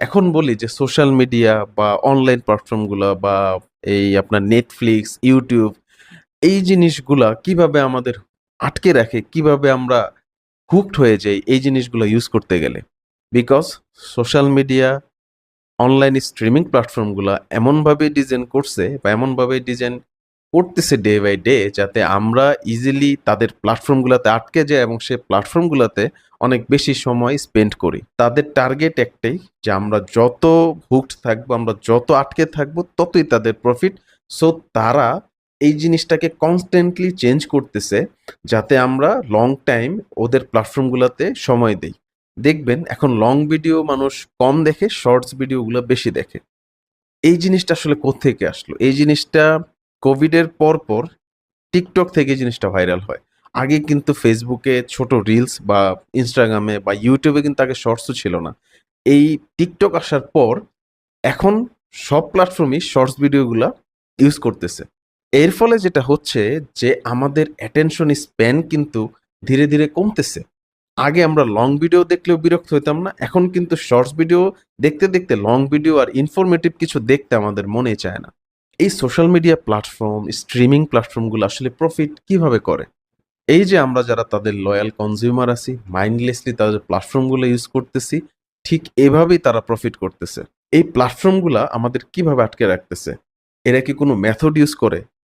এখন বলি যে সোশ্যাল মিডিয়া বা অনলাইন প্ল্যাটফর্মগুলা বা এই আপনার Netflix, YouTube এই জিনিসগুলা কিভাবে আমাদের আটকে রাখে, কিভাবে আমরা হুকড হয়ে যাই এই জিনিসগুলো ইউজ করতে গেলে। Because social media, online streaming প্ল্যাটফর্মগুলা এমনভাবে ডিজাইন করছে বা এমনভাবে ডিজাইন করতেছে ডে বাই ডে যাতে আমরা ইজিলি তাদের প্ল্যাটফর্মগুলোতে আটকে যাই এবং সেই প্ল্যাটফর্মগুলোতে অনেক বেশি সময় স্পেন্ড করি। তাদের টার্গেট একটাই যে আমরা যত হুকড থাকবো, আমরা যত আটকে থাকবো ততই তাদের প্রফিট। সো তারা এই জিনিসটাকে কনস্ট্যান্টলি চেঞ্জ করতেছে যাতে আমরা লং টাইম ওদের প্ল্যাটফর্মগুলোতে সময় দেই। দেখবেন এখন লং ভিডিও মানুষ কম দেখে, শর্টস ভিডিওগুলো বেশি দেখে। এই জিনিসটা আসলে কোত্থেকে আসলো? এই জিনিসটা কোভিডের পরপর টিকটক থেকে এই জিনিসটা ভাইরাল হয়। আগে কিন্তু ফেসবুকে ছোট রিলস বা ইনস্টাগ্রামে বা ইউটিউবে কিন্তু আগে শর্টসও ছিল না। এই টিকটক আসার পর এখন সব প্ল্যাটফর্মই শর্টস ভিডিওগুলা ইউজ করতেছে। এর ফলে যেটা হচ্ছে যে আমাদের অ্যাটেনশন স্প্যান কিন্তু ধীরে, ধীরে কমতেছে। আগে আমরা লং ভিডিও দেখলেও বিরক্ত হইতাম না। এখন কিন্তু শর্টস ভিডিও দেখতে, দেখতে লং ভিডিও আর ইনফরমেটিভ কিছু দেখতে আমাদের মনেই চায় না। এই সোশ্যাল মিডিয়া প্ল্যাটফর্ম, স্ট্রিমিং প্ল্যাটফর্মগুলো আসলে প্রফিট কিভাবে করে? এই যে আমরা যারা তাদের লয়াল কনজিউমার আছি, মাইন্ডলেসলি তাদের প্ল্যাটফর্মগুলো ইউজ করতেছি, ঠিক এভাবেই তারা প্রফিট করতেছে। এই প্ল্যাটফর্মগুলা আমাদের কিভাবে আটকে রাখতেছে? এরা কি কোনো মেথড ইউজ করে?